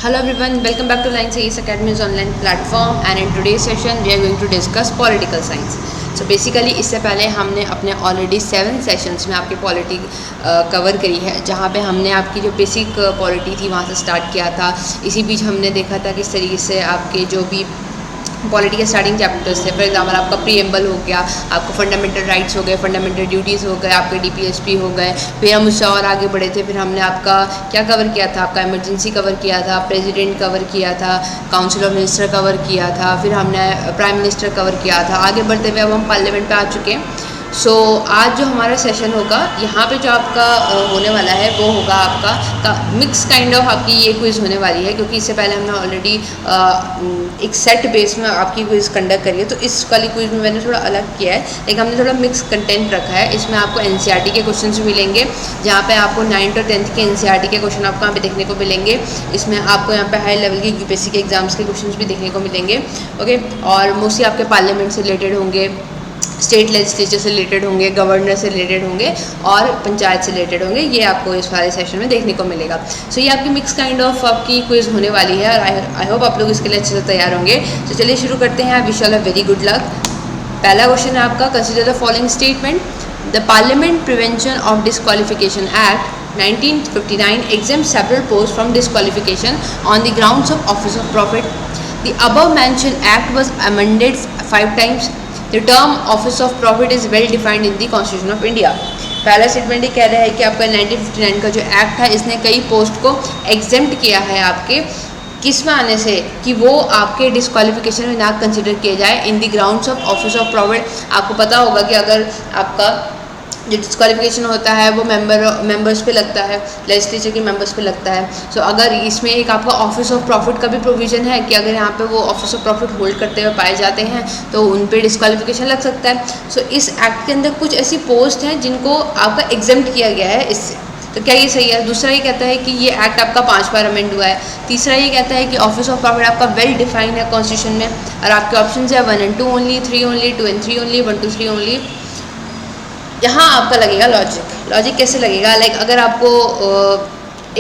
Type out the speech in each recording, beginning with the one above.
Hello everyone, welcome back to Lines AS Academy's online platform and in today's session we are going to discuss political science. So basically इससे पहले हमने अपने already 7 sessions में आपकी polity cover करी है, जहाँ पे हमने आपकी जो बेसिक पॉलिटी थी वहाँ से स्टार्ट किया था। इसी बीच हमने देखा था किस तरीके से आपके जो भी पॉलिटी के स्टार्टिंग चैप्टर्स थे, फॉर एग्जांपल आपका प्रीएम्बल हो गया, आपको फंडामेंटल राइट्स हो गए, फंडामेंटल ड्यूटीज़ हो गए, आपके डीपीएसपी हो गए। फिर हम उससे और आगे बढ़े थे, फिर हमने आपका क्या कवर किया था, आपका इमरजेंसी कवर किया था, प्रेसिडेंट कवर किया था, काउंसिल ऑफ मिनिस्टर कवर किया था, फिर हमने प्राइम मिनिस्टर कवर किया था। आगे बढ़ते हुए अब हम पार्लियामेंट पे आ चुके हैं। सो आज जो हमारा सेशन होगा, यहाँ पे जो आपका होने वाला है वो होगा आपका मिक्स काइंड ऑफ आपकी ये क्विज़ होने वाली है, क्योंकि इससे पहले हमने ऑलरेडी एक सेट बेस में आपकी क्विज़ कंडक्ट करी है। तो इस वाली क्विज़ में मैंने थोड़ा अलग किया है, लेकिन हमने थोड़ा मिक्स कंटेंट रखा है। इसमें आपको एनसीईआरटी के क्वेश्चन मिलेंगे, जहाँ पे आपको 9th और 10th के एनसीईआरटी के क्वेश्चन आपको यहाँ पे देखने को मिलेंगे। इसमें आपको यहाँ पे हाई लेवल के यूपीएससी के एग्जाम्स के क्वेश्चन भी देखने को मिलेंगे। ओके, और मोस्टली आपके पार्लियामेंट से रिलेटेड होंगे, स्टेट लेजिस्लेचर से रिलेटेड होंगे, गवर्नर से रिलेटेड होंगे और पंचायत से रिलेटेड होंगे। ये आपको इस वाले सेशन में देखने को मिलेगा। सो ये आपकी मिक्स काइंड ऑफ आपकी क्विज होने वाली है और आई होप आप लोग इसके लिए अच्छे से तैयार होंगे। तो चलिए शुरू करते हैं। I wish all a very good luck. पहला क्वेश्चन है आपका, consider the following statement. The parliament prevention of disqualification act 1959 exempts several posts from disqualification on the grounds of office of profit. The above mentioned act was amended 5 times. The term office of profit is well defined in the Constitution of India. पहला statement ये कह रहा है कि आपका 1959 का जो act है, इसने कई पोस्ट को एग्जेम्प्ट किया है आपके किस में आने से कि वो आपके डिस्क्वालिफिकेशन में ना कंसिडर किए जाए in the grounds of office of profit. आपको पता होगा कि अगर आपका जो डिस्क्वालिफिकेशन होता है वो मेंबर्स पे लगता है, लेजिस्लेचर के मेंबर्स पे लगता है। सो अगर इसमें एक आपका ऑफिस ऑफ प्रॉफिट का भी प्रोविज़न है कि अगर यहाँ पे वो ऑफिस ऑफ प्रॉफिट होल्ड करते हुए पाए जाते हैं तो उन पे डिस्क्वालिफिकेशन लग सकता है। सो इस एक्ट के अंदर कुछ ऐसी पोस्ट हैं जिनको आपका एग्जेम्प्ट किया गया है इससे। तो क्या ये सही है? दूसरा ये कहता है कि ये एक्ट आपका 5 बार अमेंड हुआ है। तीसरा ये कहता है कि ऑफिस ऑफ प्रॉफिट आपका वेल डिफाइंड है कॉन्स्टिट्यूशन में, और आपके ऑप्शन है 1 and 2 only, 3 only, 2 and 3 only, 1 to 3 only. यहाँ आपका लगेगा लॉजिक कैसे लगेगा? लाइक अगर आपको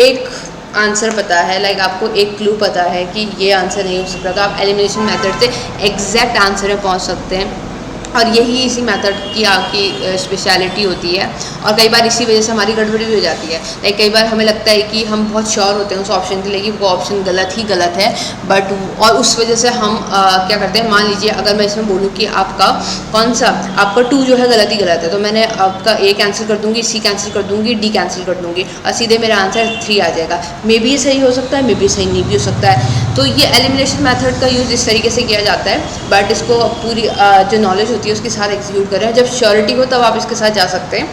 एक आंसर पता है, लाइक आपको एक क्लू पता है कि ये आंसर नहीं हो सकता, तो आप एलिमिनेशन मेथड से एग्जैक्ट आंसर में पहुँच सकते हैं। और यही इसी मेथड की आपकी स्पेशलिटी होती है। और कई बार इसी वजह से हमारी गड़बड़ी भी हो जाती है। लाइक कई बार हमें लगता है कि हम बहुत श्योर होते हैं उस ऑप्शन के लिए कि वो ऑप्शन गलत है, बट और उस वजह से हम क्या करते हैं, मान लीजिए अगर मैं इसमें बोलूँ कि आपका कौन सा आपका 2 जो है गलत है, तो मैंने आपका A कैंसिल कर दूँगी, C कैंसिल कर दूँगी, D कैंसिल कर दूँगी और सीधे मेरा आंसर 3 आ जाएगा। मे बी ये सही हो सकता है, मे बी सही नहीं भी हो सकता है। तो ये एलिमिनेशन मेथड का यूज़ इस तरीके से किया जाता है, बट इसको पूरी जो नॉलेज होती है उसके साथ एग्जीक्यूट करें। जब श्योरिटी हो तब आप इसके साथ जा सकते हैं।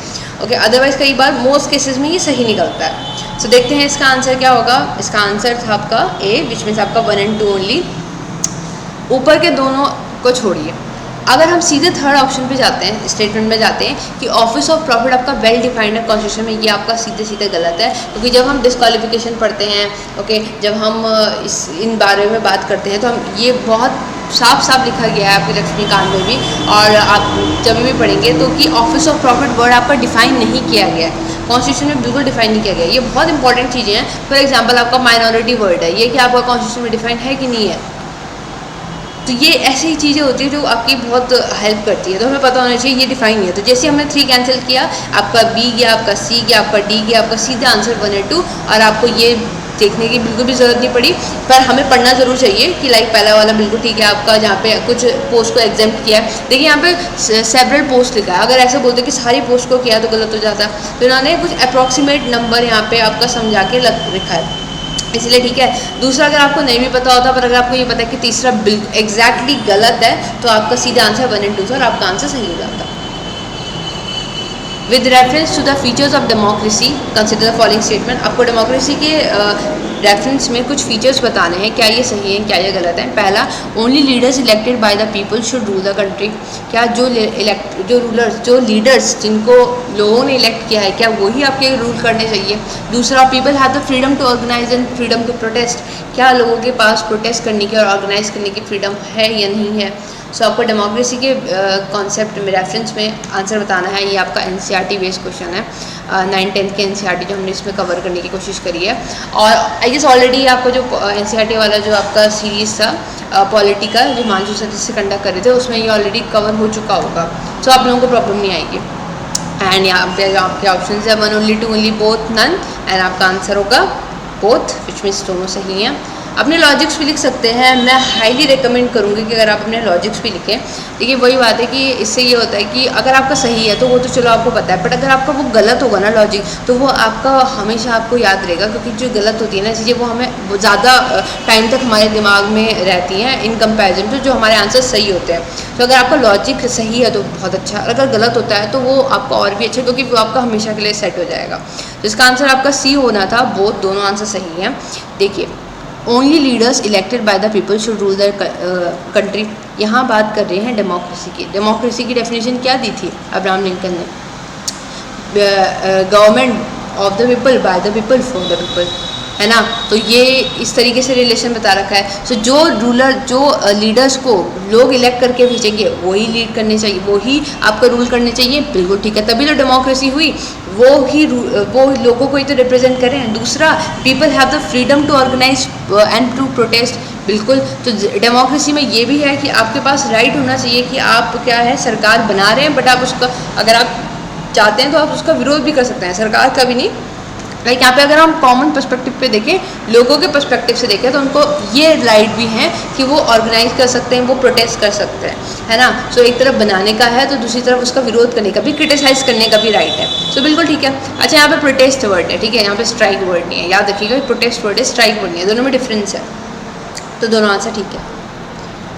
ओके, अदरवाइज कई बार मोस्ट केसेस में ये सही निकलता है। सो देखते हैं इसका आंसर क्या होगा। इसका आंसर था आपका A, विच मीन्स आपका 1 and 2 ओनली। ऊपर के दोनों को छोड़िए, अगर हम सीधे थर्ड ऑप्शन पे जाते हैं, स्टेटमेंट में जाते हैं कि ऑफिस ऑफ प्रॉफिट आपका वेल डिफाइंड है कॉन्स्टिट्यूशन में, ये आपका सीधे गलत है। क्योंकि जब हम डिस्क्वालिफिकेशन पढ़ते हैं, ओके, जब हम इन बारे में बात करते हैं तो हम ये बहुत साफ लिखा गया है आपके लक्ष्मीकांत में भी, और आप जब भी पढ़ेंगे तो कि ऑफिस ऑफ प्रॉफिट वर्ड आपका डिफाइन नहीं किया गया है कॉन्स्टिट्यूशन में, बिल्कुल डिफाइन नहीं किया गया। ये बहुत इंपॉर्टेंट चीज़ें हैं। फॉर एग्जाम्पल आपका माइनॉरिटी वर्ड है, ये कि आपका कॉन्स्टिट्यूशन में डिफाइन है कि नहीं है। तो ये ऐसी चीज़ें होती है जो आपकी बहुत हेल्प करती है, तो हमें पता होना चाहिए ये डिफाइन नहीं है। तो जैसे हमने 3 कैंसिल किया, आपका B गया, आपका C गया, आपका D गया, आपका सीधा आंसर 1 and 2, और आपको ये देखने की बिल्कुल भी ज़रूरत नहीं पड़ी। पर हमें पढ़ना ज़रूर चाहिए कि लाइक पहला वाला बिल्कुल ठीक है आपका, जहाँ पे कुछ पोस्ट को एग्जेम्प्ट किया है। देखिए यहाँ पे सेवरल पोस्ट लिखा है, अगर ऐसे बोलते कि सारी पोस्ट को किया तो गलत हो जाता। तो इन्होंने कुछ अप्रॉक्सीमेट नंबर यहाँ पे आपका समझा के लिखा है, इसलिए ठीक है। दूसरा, अगर आपको नहीं भी पता होता, पर अगर आपको ये पता है कि तीसरा एग्जैक्टली गलत है, तो आपका सीधा आंसर 1 and 2 था और आपका आंसर सही हो जाता। With reference to the features of democracy consider the following statement. आपको डेमोक्रेसी के रेफरेंस में कुछ फीचर्स बताने हैं, क्या ये सही है क्या ये गलत है। पहला, only leaders elected by the people should rule the country. क्या जो लीडर्स जिनको लोगों ने इलेक्ट किया है, क्या वही आपके रूल करने चाहिए। दूसरा, people have the freedom to organise and freedom to protest. क्या लोगों के पास प्रोटेस्ट करने की और ऑर्गेनाइज करने की फ्रीडम है या नहीं है। सो आपको डेमोक्रेसी के कॉन्सेप्ट में रेफरेंस में आंसर बताना है। ये आपका एनसीईआरटी बेस्ड क्वेश्चन है, 9-10 के एनसीईआरटी जो हमने इसमें कवर करने की कोशिश करी है। और आई गेस ऑलरेडी आपको जो एनसीईआरटी वाला जो आपका सीरीज़ था पॉलिटी का, जो मानसू सर से कंडक्ट कर रहे थे, उसमें ये ऑलरेडी कवर हो चुका होगा। सो आप लोगों को प्रॉब्लम नहीं आएगी। एंड यहाँ पे आपके ऑप्शन है 1 only 2 only both none, and आपका आंसर होगा बोथ, विच मीन्स दोनों सही हैं। अपने लॉजिक्स भी लिख सकते हैं। मैं हाईली रिकमेंड करूँगी कि अगर आप अपने लॉजिक्स भी लिखें। देखिए वही बात है कि इससे ये होता है कि अगर आपका सही है तो वो तो चलो आपको पता है, बट अगर आपका वो गलत होगा ना लॉजिक, तो वो आपका हमेशा आपको याद रहेगा, क्योंकि जो गलत होती है ना चीज़ें वो हमें ज़्यादा टाइम तक हमारे दिमाग में रहती हैं इन कंपेरिजन टू जो हमारे आंसर सही होते हैं। तो अगर आपका लॉजिक सही है तो बहुत अच्छा, अगर गलत होता है तो वो आपका और भी अच्छा, क्योंकि वो आपका हमेशा के लिए सेट हो जाएगा। तो इसका आंसर आपका सी होना था। बोथ, दोनों आंसर सही हैं। देखिए, only leaders elected by the people should rule the country. यहाँ बात कर रहे हैं डेमोक्रेसी की। डेमोक्रेसी की डेफिनेशन क्या दी थी अब्राहम लिंकन ने? Government of the people, by the people, for the people, है ना। तो ये इस तरीके से रिलेशन बता रखा है। सो जो रूलर, जो लीडर्स को लोग इलेक्ट करके भेजेंगे वही लीड करने चाहिए, वही आपका रूल करने चाहिए। बिल्कुल ठीक है, तभी तो डेमोक्रेसी हुई। वो लोगों को ही तो रिप्रेजेंट करें। दूसरा, people have the freedom to organise and to protest. बिल्कुल, तो डेमोक्रेसी में ये भी है कि आपके पास राइट होना चाहिए कि आप क्या है, सरकार बना रहे हैं, बट आप उसका, अगर आप चाहते हैं तो आप उसका विरोध भी कर सकते हैं, सरकार का भी नहीं। लाइक यहाँ पे अगर हम कॉमन पर्सपेक्टिव पे देखें, लोगों के पर्सपेक्टिव से देखें, तो उनको ये राइट भी हैं कि वो ऑर्गेनाइज कर सकते हैं, वो प्रोटेस्ट कर सकते हैं, है ना। सो एक तरफ बनाने का है तो दूसरी तरफ उसका विरोध करने का भी, क्रिटिसाइज करने का भी राइट है। सो बिल्कुल ठीक है। अच्छा, यहाँ पे प्रोटेस्ट वर्ड है, ठीक है, यहाँ पे स्ट्राइक वर्ड नहीं है, याद रखिएगा। प्रोटेस्ट वर्ड है, स्ट्राइक वर्ड नहीं है, दोनों में डिफरेंस है। तो दोनों आंसर ठीक है।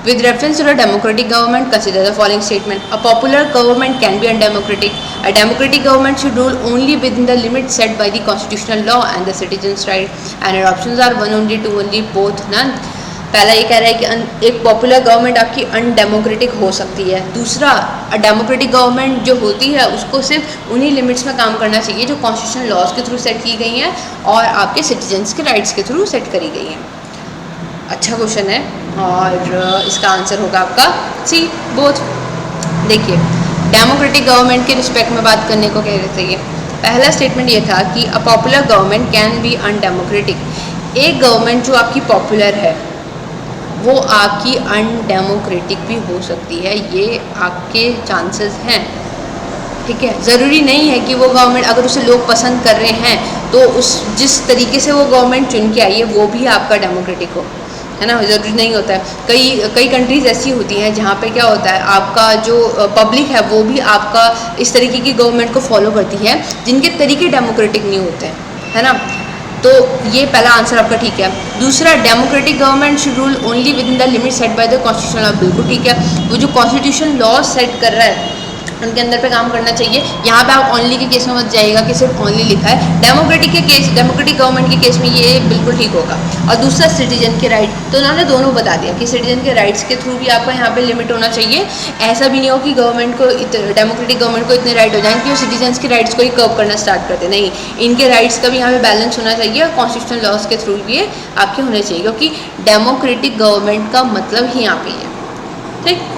With reference to a democratic government, consider the following statement. A popular government can be undemocratic. A democratic government should rule only within the limits set by the constitutional law and the citizens' right. And your options are 1 only, 2 only, both, none. पहला ये कह रहा है कि एक popular government आपकी undemocratic हो सकती है। दूसरा, डेमोक्रेटिक गवर्नमेंट जो होती है उसको सिर्फ उन्हीं लिमिट्स में काम करना चाहिए जो कॉन्स्टिट्यूशनल लॉज के थ्रू सेट की गई हैं और आपके सिटीजन्स के राइट्स के थ्रू सेट करी गई हैं। अच्छा क्वेश्चन है और इसका आंसर होगा आपका सी, बोथ। देखिए, डेमोक्रेटिक गवर्नमेंट के रिस्पेक्ट में बात करने को कह रहे थे। ये पहला स्टेटमेंट ये था कि a popular government can be undemocratic. एक गवर्नमेंट जो आपकी पॉपुलर है वो आपकी अनडेमोक्रेटिक भी हो सकती है, ये आपके चांसेस हैं, ठीक है। ज़रूरी नहीं है कि वो गवर्नमेंट, अगर उसे लोग पसंद कर रहे हैं तो उस जिस तरीके से वो गवर्नमेंट चुन के आई है वो भी आपका डेमोक्रेटिक हो, है ना। ज़रूरी नहीं होता है। कई कंट्रीज़ ऐसी होती हैं जहाँ पे क्या होता है, आपका जो पब्लिक है वो भी आपका इस तरीके की गवर्नमेंट को फॉलो करती है जिनके तरीके डेमोक्रेटिक नहीं होते हैं, है ना। तो ये पहला आंसर आपका ठीक है। दूसरा, democratic government should rule only with in the limit set by the constitution law. बिल्कुल ठीक है, वो जो कॉन्स्टिट्यूशन लॉ सेट कर रहा है उनके अंदर पे काम करना चाहिए। यहाँ पे आप ओनली के केस में मत जाइएगा कि सिर्फ ओनली लिखा है। डेमोक्रेटिक के केस, डेमोक्रेटिक गवर्नमेंट के केस में ये बिल्कुल ठीक होगा। और दूसरा, सिटीजन के राइट, तो उन्होंने दोनों बता दिया कि सिटीजन के राइट्स के थ्रू भी आपका यहाँ पे लिमिट होना चाहिए। ऐसा भी नहीं हो कि गवर्नमेंट को, डेमोक्रेटिक गवर्नमेंट को इतने राइट हो जाएंगे कि वो सिटीजन्स के राइट्स को ही कर्व करना स्टार्ट करते, नहीं। इनके राइट्स का भी यहाँ पे बैलेंस होना चाहिए और कॉन्स्टिट्यूशनल लॉज के थ्रू भी ये आपके होने चाहिए, क्योंकि डेमोक्रेटिक गवर्नमेंट का मतलब ही यहाँ पे है, ठीक।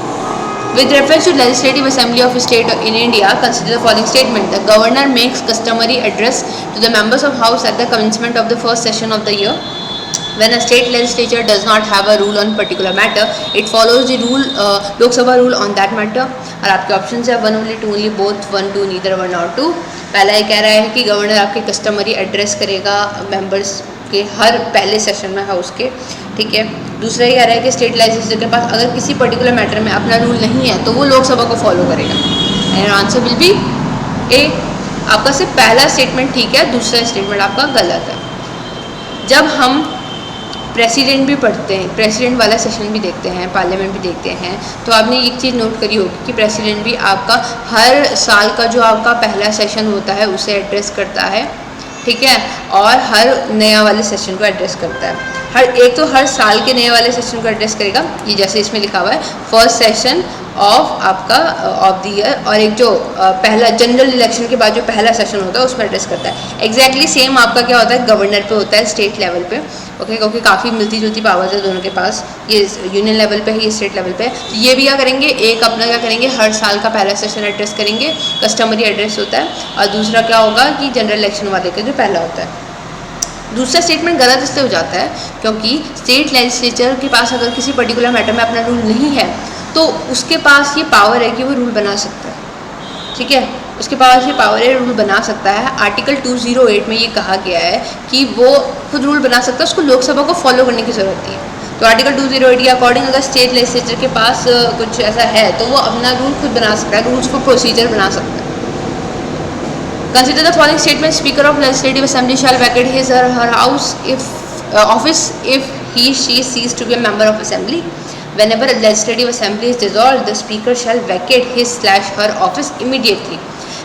With reference to Legislative Assembly of State in India, consider the following statement. The governor makes customary address to the members of House at the commencement of the first session of the year. When a state legislature does not have a rule on particular matter, it follows the rule, Lok Sabha rule on that matter. और आपके option है 1 only, 2 only, both, 1, 2, neither 1 or 2. पहला ये कह रहा है कि governor आपके कस्टमरी एड्रेस करेगा मेंबर्स के हर पहले सेशन में हाउस के, ठीक है। दूसरा ये कह रहा है कि स्टेट लेजिस्लेचर के पास अगर किसी पर्टिकुलर मैटर में अपना रूल नहीं है तो वो लोकसभा को फॉलो करेगा। एंड आंसर विल बी ए। आपका सिर्फ पहला स्टेटमेंट ठीक है, दूसरा स्टेटमेंट आपका गलत है। जब हम प्रेसिडेंट भी पढ़ते हैं, प्रेसिडेंट वाला सेशन भी देखते हैं, पार्लियामेंट भी देखते हैं, तो आपने एक चीज़ नोट करी होगी कि प्रेसिडेंट भी आपका हर साल का जो आपका पहला सेशन होता है उसे एड्रेस करता है, ठीक है, और हर नया वाले सेशन को एड्रेस करता है। हर साल के नए वाले सेशन को एड्रेस करेगा, ये जैसे इसमें लिखा हुआ है फर्स्ट सेशन ऑफ आपका ऑफ द ईयर, और एक जो पहला जनरल इलेक्शन के बाद जो पहला सेशन होता है उसमें एड्रेस करता है। एग्जैक्टली सेम आपका क्या होता है, गवर्नर पे होता है स्टेट लेवल पे। ओके, क्योंकि काफ़ी मिलती जुलती पावर्स है दोनों के पास, ये यूनियन लेवल पे है, ये स्टेट लेवल पे है। तो ये भी क्या करेंगे, एक अपना क्या करेंगे, हर साल का पहला सेशन एड्रेस करेंगे, कस्टमरी एड्रेस होता है, और दूसरा क्या होगा कि जनरल इलेक्शन वाले का जो पहला होता है। दूसरा स्टेटमेंट गलत इसलिए हो जाता है क्योंकि स्टेट लेजिस्लेचर के पास अगर किसी पर्टिकुलर मैटर में अपना रूल नहीं है तो उसके पास ये पावर है कि वो रूल बना सकता है, ठीक है, उसके पास ये पावर है, रूल बना सकता है। आर्टिकल 208 में ये कहा गया है कि वो खुद रूल बना सकता है, उसको लोकसभा को फॉलो करने की ज़रूरत नहीं है। तो आर्टिकल 208 के अकॉर्डिंग अगर स्टेट लेजिस्लेचर के पास कुछ ऐसा है तो वो अपना रूल खुद बना सकता है, रूल्स फॉर प्रोसीजर बना सकता है। Consider the following statement: Speaker of Legislative Assembly shall vacate his or her house office if she ceases to be a member of Assembly. Whenever a Legislative Assembly is dissolved, the Speaker shall vacate his/her office immediately.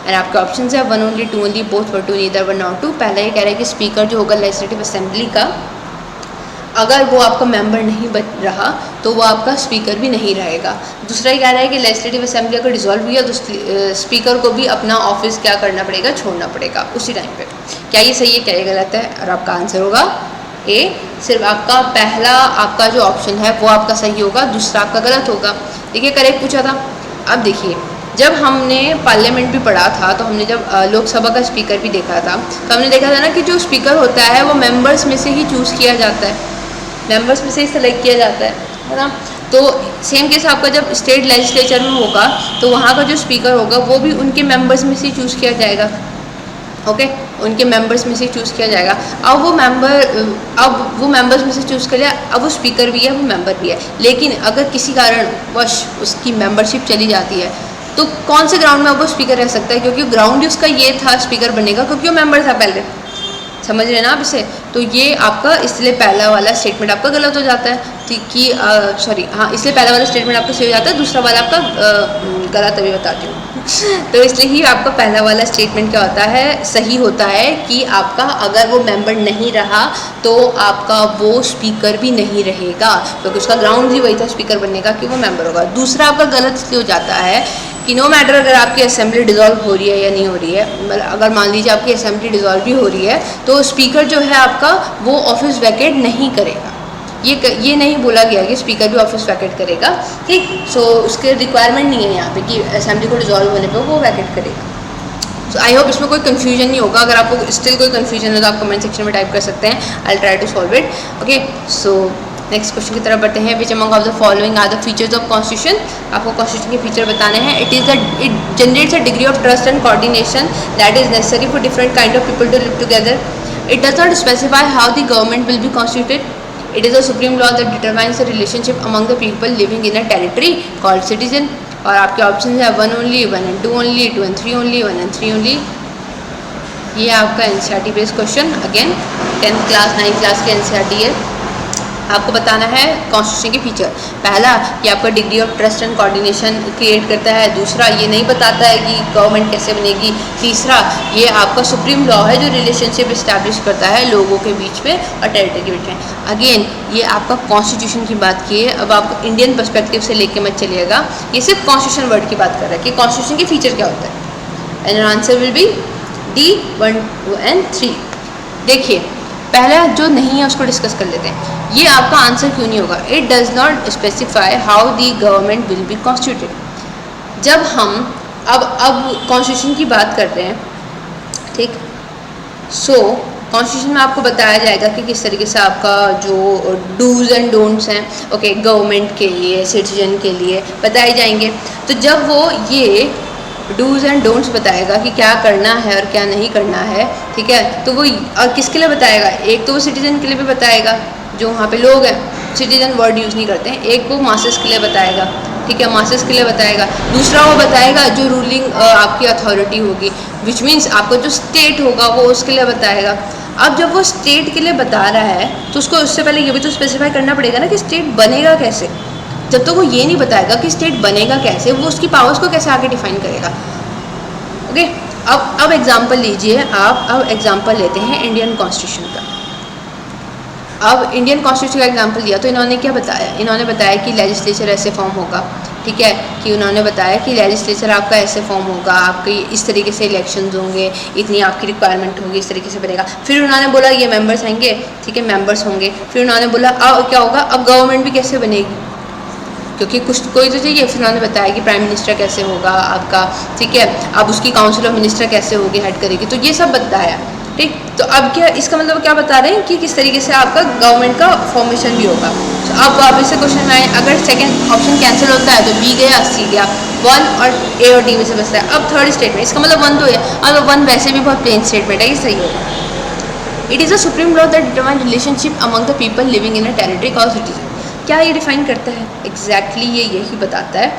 And आपके option है 1 only, 2 only, both were 2, neither were not 2। पहला ये कह रहा है कि speaker जो होगा लेजिस्लेटिव असेंबली का, अगर वो आपका मेंबर नहीं बच रहा तो वो आपका स्पीकर भी नहीं रहेगा। दूसरा ये कह रहा है कि लेजिस्लेटिव असेंबली अगर डिसॉल्व हुई है तो स्पीकर को भी अपना ऑफिस क्या करना पड़ेगा, छोड़ना पड़ेगा उसी टाइम पे। क्या ये सही है, क्या ये गलत है? और आपका आंसर होगा ए। सिर्फ आपका पहला आपका जो ऑप्शन है वो आपका सही होगा, दूसरा आपका गलत होगा। देखिए करेक्ट पूछा था। अब देखिए जब हमने पार्लियामेंट भी पढ़ा था तो हमने जब लोकसभा का स्पीकर भी देखा था तो हमने देखा था ना कि जो स्पीकर होता है वो मेंबर्स में से ही चूज़ किया जाता है, मेंबर्स में से ही सेलेक्ट किया जाता है ना। तो सेम केस आपका जब स्टेट लेजिस्लेचर में होगा तो वहाँ का जो स्पीकर होगा वो भी उनके मेंबर्स में से ही चूज़ किया जाएगा, ओके, उनके मेंबर्स में से चूज़ किया जाएगा। अब वो मेंबर्स में से चूज़ कर लिया, अब वो स्पीकर भी है, वो मेंबर भी है। लेकिन अगर किसी कारणवश उसकी मेंबरशिप चली जाती है तो कौन से ग्राउंड में अब वो स्पीकर रह सकता है, क्योंकि ग्राउंड ही उसका ये था स्पीकर बनने का, क्योंकि वो मेंबर था पहले। समझ रहे हैं ना आप इसे? तो ये आपका इसलिए पहला वाला स्टेटमेंट आपका गलत हो जाता है कि सॉरी हाँ, इसलिए पहला वाला स्टेटमेंट आपका सही हो जाता है, दूसरा वाला आपका गलत, अभी बताती हूँ। तो इसलिए ही आपका पहला वाला स्टेटमेंट क्या होता है, सही होता है कि आपका अगर वो मेंबर नहीं रहा तो आपका वो स्पीकर भी नहीं रहेगा, क्योंकि उसका ग्राउंड ही वही था स्पीकर बनने का कि वो मेंबर होगा। दूसरा आपका गलत इसलिए हो जाता है कि नो मैटर अगर आपकी असेंबली डिसॉल्व हो रही है या नहीं हो रही है, मतलब अगर मान लीजिए आपकी असेंबली डिसॉल्व भी हो रही है तो स्पीकर जो है आपका वो ऑफिस वैकेट नहीं करेगा। ये नहीं बोला गया कि स्पीकर भी ऑफिस वैकेट करेगा, ठीक। सो उसके रिक्वायरमेंट नहीं है यहाँ पे कि असेंबली को डिसॉल्व होने पे वो वैकेट करेगा। सो आई होप इसमें कोई कन्फ्यूजन नहीं होगा। अगर आपको स्टिल कोई कन्फ्यूजन है तो आप कमेंट सेक्शन में टाइप कर सकते हैं, I try to solve it, okay. So next question की तरफ बढ़ते हैं। Which among of the following are the features of constitution? आपको कॉन्स्टिट्यूशन के फीचर बताने हैं। It generates a degree of trust and coordination that is necessary for different kind of people to live together. It does not specify how the government will be constituted. It is a supreme law that determines the relationship among the people living in a territory called citizen। और आपके option है 1 only, 1 and 2 only, 2 and 3 only, 1 and 3 only। ये आपका NCERT based question, again 10th class 9th class के NCERT है। आपको बताना है कॉन्स्टिट्यूशन के फीचर। पहला, ये आपका degree of trust and coordination create करता है। दूसरा, ये नहीं बताता है कि गवर्नमेंट कैसे बनेगी। तीसरा, ये आपका सुप्रीम लॉ है जो रिलेशनशिप इस्टेब्लिश करता है लोगों के बीच में और टेरिटरी के बीच में। अगेन ये आपका कॉन्स्टिट्यूशन की बात की है। अब आपको इंडियन पर्सपेक्टिव से लेके मत चलिएगा, ये सिर्फ कॉन्स्टिट्यूशन वर्ड की बात कर रहा है कि कॉन्स्टिट्यूशन के फीचर क्या होता है। And answer will be D 1, 2 and 3। देखिए पहला जो नहीं है उसको डिस्कस कर लेते हैं। ये आपका आंसर क्यों नहीं होगा? It does not specify how the government will be constituted. जब हम अब कॉन्स्टिट्यूशन की बात कर रहे हैं, ठीक, सो कॉन्स्टिट्यूशन में आपको बताया जाएगा कि किस तरीके से आपका जो डूज एंड डोंट्स हैं, ओके, गवर्नमेंट के लिए, सिटीजन के लिए बताए जाएंगे। तो जब वो ये डूज एंड डोंट्स बताएगा कि क्या करना है और क्या नहीं करना है, ठीक है, तो वो और किसके लिए बताएगा? एक तो वो सिटीजन के लिए भी बताएगा जो वहाँ पे लोग हैं, सिटीजन वर्ड यूज़ नहीं करते हैं। एक वो मासेस के लिए बताएगा, ठीक है, मासेस के लिए बताएगा। दूसरा वो बताएगा जो रूलिंग आपकी अथॉरिटी होगी, विच मीन्स आपका जो स्टेट होगा वो उसके लिए बताएगा। अब जब वो स्टेट के लिए बता रहा है तो उसको उससे पहले ये भी तो स्पेसिफाई करना पड़ेगा ना कि स्टेट बनेगा कैसे। जब तक वो ये नहीं बताएगा कि स्टेट बनेगा कैसे, वो उसकी पावर्स को कैसे आगे डिफाइन करेगा, ओके। अब एग्जांपल लीजिए आप, अब एग्जांपल लेते हैं इंडियन कॉन्स्टिट्यूशन का। अब इंडियन कॉन्स्टिट्यूशन का एग्जांपल दिया तो इन्होंने क्या बताया, इन्होंने बताया कि लेजिस्लेचर ऐसे फॉर्म होगा, ठीक है, कि उन्होंने बताया कि लेजिस्लेचर आपका ऐसे फॉर्म होगा, आपके इस तरीके से इलेक्शंस होंगे, इतनी आपकी रिक्वायरमेंट होगी, इस तरीके से बनेगा। फिर उन्होंने बोला ये मेंबर्स आएंगे, ठीक है, मेंबर्स होंगे। फिर उन्होंने बोला अब क्या होगा, अब गवर्नमेंट भी कैसे बनेगी, क्योंकि कुछ कोई तो चाहिए। फिर उन्होंने बताया कि प्राइम मिनिस्टर कैसे होगा आपका, ठीक है, अब उसकी काउंसिल ऑफ मिनिस्टर कैसे होगी, हेड करेगी, तो ये सब बताया, ठीक। तो अब क्या इसका मतलब क्या बता रहे हैं कि किस तरीके से आपका गवर्नमेंट का फॉर्मेशन भी होगा। तो अब वापस से क्वेश्चन में आए, अगर सेकंड ऑप्शन कैंसिल होता है तो बी गया, सी गया, 1 और ए और डी में से बचता है। अब थर्ड स्टेटमेंट, इसका मतलब 1 तो है, अब 1 वैसे भी बहुत प्लेन स्टेटमेंट है, ये सही होगा। It is a supreme law that determine relationship among the people living in a territory called citizen. क्या ये डिफाइन करता है, एग्जैक्टली ये यही बताता है।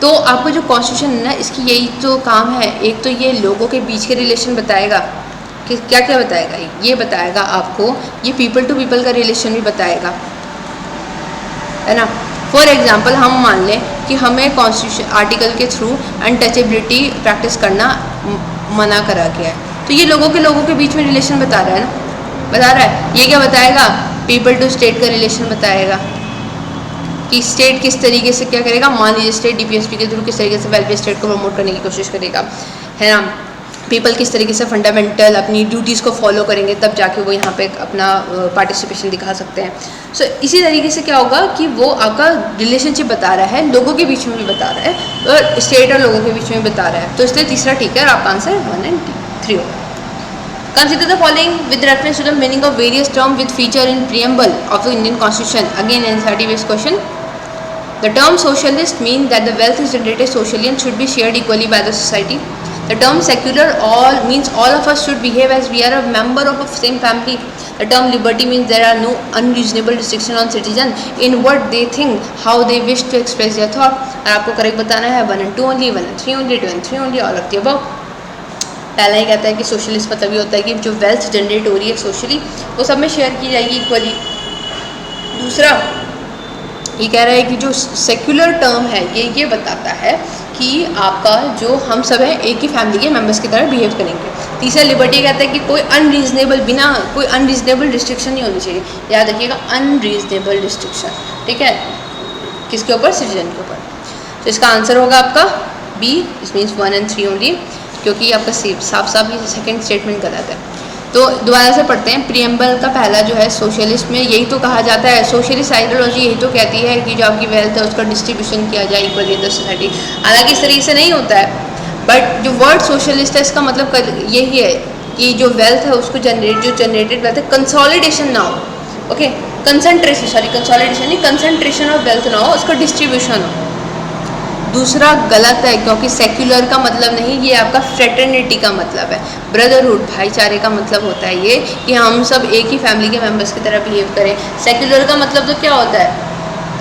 तो आपको जो कॉन्स्टिट्यूशन है ना, इसकी यही तो काम है, एक तो ये लोगों के बीच के रिलेशन बताएगा कि क्या क्या बताएगा, ये बताएगा आपको, ये पीपल टू पीपल का रिलेशन भी बताएगा, है ना। फॉर एग्जांपल हम मान लें कि हमें कॉन्स्टिट्यूशन आर्टिकल के थ्रू अनटचेबिलिटी प्रैक्टिस करना मना करा गया है, तो ये लोगों के बीच में रिलेशन बता रहा है ना, बता रहा है। ये क्या बताएगा, पीपल टू स्टेट का रिलेशन बताएगा कि स्टेट किस तरीके से क्या करेगा। मान लीजिए स्टेट डीपीएसपी के थ्रू किस तरीके से वेलफेयर स्टेट को प्रमोट करने की कोशिश करेगा, है ना। पीपल किस तरीके से फंडामेंटल अपनी ड्यूटीज़ को फॉलो करेंगे, तब जाके वो यहाँ पे अपना पार्टिसिपेशन दिखा सकते हैं। सो इसी तरीके से क्या होगा कि वो आपका रिलेशनशिप बता रहा है, लोगों के बीच में भी बता रहा है और स्टेट और लोगों के बीच में भी बता रहा है। तो इसलिए तीसरा ठीक है और आपका आंसर 1 और 3 होगा। Consider the following with reference to the meaning of various terms with feature in preamble of the Indian Constitution. Again, NCERT based question. The term socialist means that the wealth is generated socially and should be shared equally by the society. The term secular all means all of us should behave as we are a member of the same family. The term liberty means there are no unreasonable restriction on citizen in what they think, how they wish to express their thought. और आपको correct बताना है 1 and 2 only, 1 and 3 only, 2 and 3 only, all of the above. पहला ही कहता है कि socialist मतलब ये होता है कि जो वेल्थ जनरेट हो रही है सोशली वो सब में शेयर की जाएगी इक्वली। दूसरा ये कह रहा है कि जो सेक्युलर टर्म है ये बताता है कि आपका जो हम सब हैं एक ही फैमिली के मेंबर्स की तरह बिहेव करेंगे। तीसरा लिबर्टी कहता है कि कोई अनरीजनेबल बिना कोई अनरीजनेबल रिस्ट्रिक्शन नहीं होनी चाहिए, याद रखिएगा अनरीजनेबल रिस्ट्रिक्शन, ठीक है, किसके ऊपर, सिटीजन के ऊपर। तो इसका आंसर होगा आपका बी, इस मीन्स 1 and 3 ओनली, क्योंकि आपका साफ साफ ये सेकंड स्टेटमेंट गलत है। तो दोबारा से पढ़ते हैं। प्रीएम्बल का पहला जो है सोशलिस्ट में यही तो कहा जाता है, सोशलिस्ट आइडियोलॉजी यही तो कहती है कि जो आपकी वेल्थ है उसका डिस्ट्रीब्यूशन किया जाए इक्वली इन द सोसाइटी। हालांकि इस तरीके से नहीं होता है, बट जो वर्ड सोशलिस्ट है इसका मतलब यही है कि जो वेल्थ है उसको जो जनरेटेड वेल्थ है कंसोलिडेशन ना हो, ओके, कंसंट्रेशन नहीं, कंसंट्रेशन ऑफ वेल्थ ना हो, उसका डिस्ट्रीब्यूशन हो। दूसरा गलत है क्योंकि सेक्युलर का मतलब नहीं, ये आपका फ्रेटर्निटी का मतलब है, ब्रदरहुड भाईचारे का मतलब होता है ये कि हम सब एक ही फैमिली के मेंबर्स की तरह बिहेव करें। सेक्युलर का मतलब तो क्या होता है,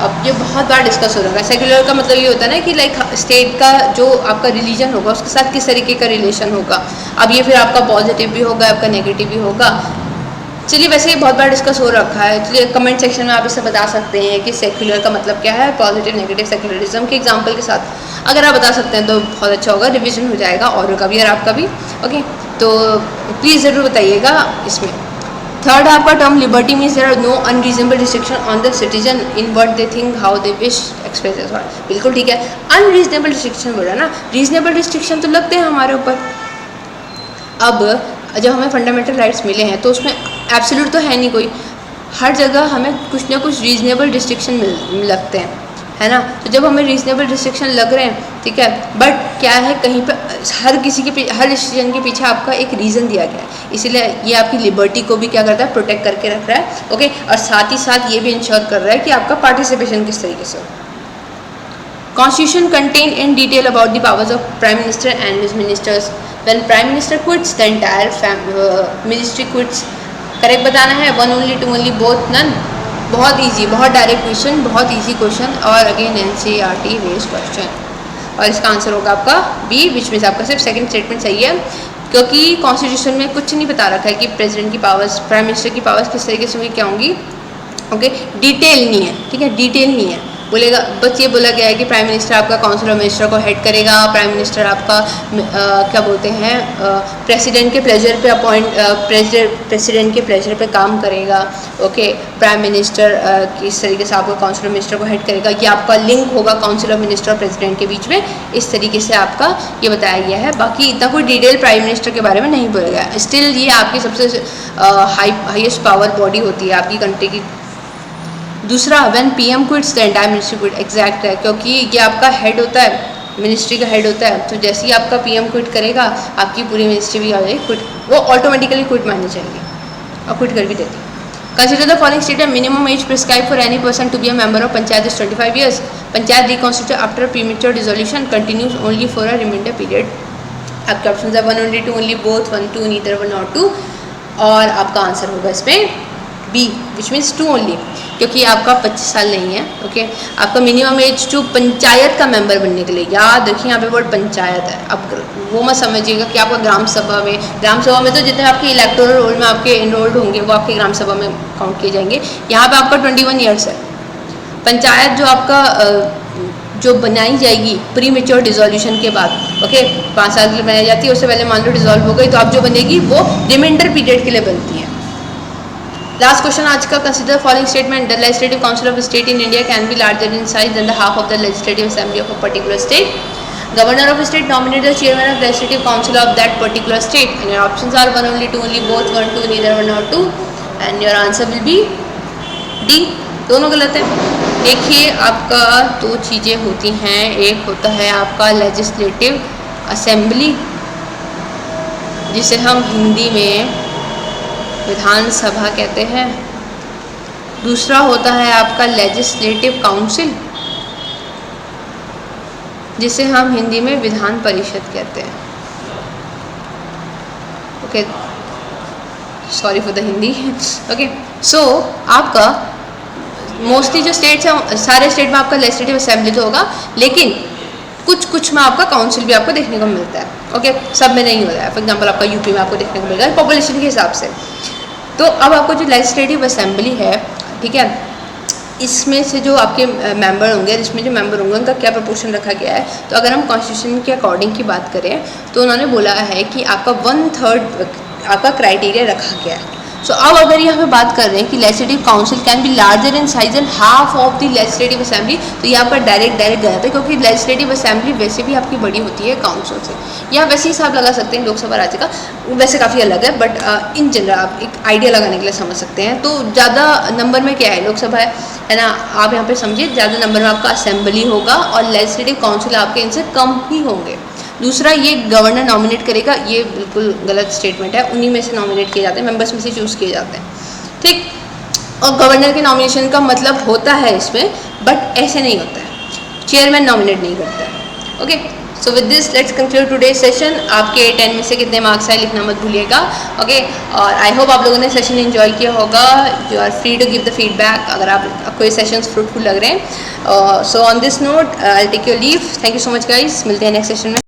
अब ये बहुत बार डिस्कस हो रहा है। सेक्युलर का मतलब ये होता है ना कि लाइक स्टेट का जो आपका रिलीजन होगा उसके साथ किस तरीके का रिलेशन होगा। अब ये फिर आपका पॉजिटिव भी होगा, आपका नेगेटिव भी होगा। चलिए वैसे ही बहुत बार डिस्कस हो रखा है, चलिए कमेंट सेक्शन में आप इसे बता सकते हैं कि सेक्युलर का मतलब क्या है, पॉजिटिव नेगेटिव सेक्युलरिज्म के एग्जांपल के साथ अगर आप बता सकते हैं तो बहुत अच्छा होगा, रिवीजन हो जाएगा और का भी और आपका भी, ओके। तो प्लीज़ ज़रूर बताइएगा इसमें। थर्ड आपका term liberty means there are no unreasonable restriction on the citizen in what they think, how they wish, express their thought. बिल्कुल ठीक है, अनरीजनेबल रिस्ट्रिक्शन बोला ना, रीजनेबल रिस्ट्रिक्शन तो लगते हैं हमारे ऊपर। अब जब हमें फंडामेंटल राइट्स मिले हैं तो उसमें एब्सोल्यूट तो है नहीं कोई, हर जगह हमें कुछ ना कुछ रीजनेबल रिस्ट्रिक्शन लगते हैं, है ना। तो जब हमें रीजनेबल रिस्ट्रिक्शन लग रहे हैं, ठीक है, बट क्या है कहीं पे हर रिस्ट्रिक्शन के पीछे आपका एक रीज़न दिया गया है, इसीलिए ये आपकी लिबर्टी को भी क्या करता है, प्रोटेक्ट करके रख रहा है, ओके। और साथ ही साथ ये भी इंश्योर कर रहा है कि आपका पार्टिसिपेशन किस तरीके से हो। Constitution contain in detail about the powers of Prime Minister and his ministers. When Prime Minister quits, the entire ministry quits. Correct बताना है, 1 only, 2 only, both, none. बहुत इजी, बहुत डायरेक्ट क्वेश्चन, बहुत इजी क्वेश्चन और again NCERT based question. और इसका answer होगा आपका बी, विच मीन्स आपका सिर्फ सेकंड स्टेटमेंट सही है, क्योंकि कॉन्स्टिट्यूशन में कुछ नहीं बता रखा है कि प्रेसिडेंट की पावर्स, प्राइम मिनिस्टर की पावर्स किस तरीके से होंगी, क्या होंगी, ओके। डिटेल नहीं है, ठीक है, डिटेल नहीं है। बोलेगा, बस ये बोला गया है कि प्राइम मिनिस्टर आपका काउंसिल ऑफ मिनिस्टर को हेड करेगा, प्राइम मिनिस्टर आपका क्या बोलते हैं प्रेसिडेंट के प्लेजर पे प्रेसिडेंट के प्लेजर पे काम करेगा। ओके, प्राइम मिनिस्टर किस तरीके से आपका काउंसिल ऑफ मिनिस्टर को हेड करेगा, ये आपका लिंक होगा काउंसिल ऑफ मिनिस्टर और प्रेसिडेंट के बीच में, इस तरीके से आपका ये बताया गया है। बाकी इतना कोई डिटेल प्राइम मिनिस्टर के बारे में नहीं बोला गया। स्टिल ये आपकी सबसे हाईएस्ट पावर बॉडी होती है आपकी कंट्री की। दूसरा, when PM quits the entire ministry quit, exact है, क्योंकि ये आपका हेड होता है, मिनिस्ट्री का हेड होता है, तो जैसे ही आपका पीएम क्विट करेगा आपकी पूरी मिनिस्ट्री भी आ जाएगी क्विट, वो ऑटोमेटिकली क्विट मानी जाएगी और क्विट कर भी देती है। Consider the following statement, minimum age prescribe for any person to be a member of panchayat is 25 years, panchayat reconstitute after premature dissolution continues only for a reminder period. आपके option है 1 only 2 only both 1 2 neither 1 or 2, और आपका answer होगा इसमें B, which means 2 only, क्योंकि आपका 25 साल नहीं है। ओके, आपका मिनिमम एज जो पंचायत का मेंबर बनने के लिए, याद रखिए यहाँ पे वर्ड पंचायत है, अब वो मत समझिएगा कि आपका ग्राम सभा में तो जितने आपके इलेक्टोरल रोल में आपके इनरोल्ड होंगे वो आपके ग्राम सभा में काउंट किए जाएंगे। यहाँ पे आपका 21 years है। पंचायत जो आपका जो बनाई जाएगी प्री मेच्योर डिसोल्यूशन के बाद, ओके, 5 साल के लिए बनाई जाती है, उससे पहले मान लो डिसॉल्व हो गई तो आप जो बनेगी वो रिमाइंडर पीरियड के लिए बनती है। लास्ट क्वेश्चन आज का, consider following statement, the legislative council of state in India can be larger in size than the half of the legislative assembly of a particular state. Governor of state nominate the chairman of legislative council of that particular state, and your options are 1 only 2 only both 1 2 neither 1 or 2, and your answer will be D. दोनों गलत है। देखिए, आपका 2 चीज़ें होती हैं, एक होता है आपका लेजिस्लेटिव असेंबली जिसे हम हिंदी में विधानसभा कहते हैं, दूसरा होता है आपका लेजिस्लेटिव काउंसिल जिसे हम हिंदी में विधान परिषद कहते हैं। Okay, sorry for the Hindi. Okay, so आपका मोस्टली जो स्टेट्स हैं, सारे स्टेट में आपका लेजिस्लेटिव असेंबली तो होगा, लेकिन कुछ में आपका काउंसिल भी आपको देखने को मिलता है। ओके, सब में नहीं होता है। फॉर एग्जांपल आपका यूपी में आपको देखने को मिलेगा पॉपुलेशन के हिसाब से। तो अब आपको जो लेजिस्लेटिव असेंबली है, ठीक है, इसमें से जो आपके मेंबर होंगे, इसमें जो मेंबर होंगे उनका क्या प्रपोर्शन रखा गया है, तो अगर हम कॉन्स्टिट्यूशन के अकॉर्डिंग की बात करें तो उन्होंने बोला है कि आपका 1/3 आपका क्राइटेरिया रखा गया है। सो अब अगर यहाँ पे बात कर रहे हैं कि legislative council can be larger in size and half of the legislative assembly, तो ये आपका डायरेक्ट गलत है, क्योंकि लेजिस्लेटिव असेंबली वैसे भी आपकी बड़ी होती है काउंसिल से। यहाँ वैसे ही हिसाब लगा सकते हैं लोकसभा राज्य का, वैसे काफ़ी अलग है, बट इन जनरल आप एक आइडिया लगाने के लिए समझ सकते हैं। तो ज़्यादा नंबर में क्या है, लोकसभा है ना, आप यहाँ पे समझिए ज़्यादा नंबर में आपका असेंबली होगा और लेजिस्लेटिव काउंसिल आपके इनसे कम ही होंगे। दूसरा, ये गवर्नर नॉमिनेट करेगा, ये बिल्कुल गलत स्टेटमेंट है, उन्हीं में से नॉमिनेट किए जाते हैं, मेंबर्स में से चूज़ किए जाते हैं, ठीक। और गवर्नर के नॉमिनेशन का मतलब होता है इसमें, बट ऐसे नहीं होता है, चेयरमैन नॉमिनेट नहीं करता है। Okay, so with this let's conclude today session. आपके 10 में से कितने मार्क्स आए लिखना मत भूलिएगा। ओके, और आई होप आप लोगों ने सेशन एंजॉय किया होगा। You are free to give the feedback अगर आपको ये सेशंस फ्रूटफुल लग रहे हैं। So on this note I take your leave. Thank you so much guys, मिलते हैं नेक्स्ट सेशन में।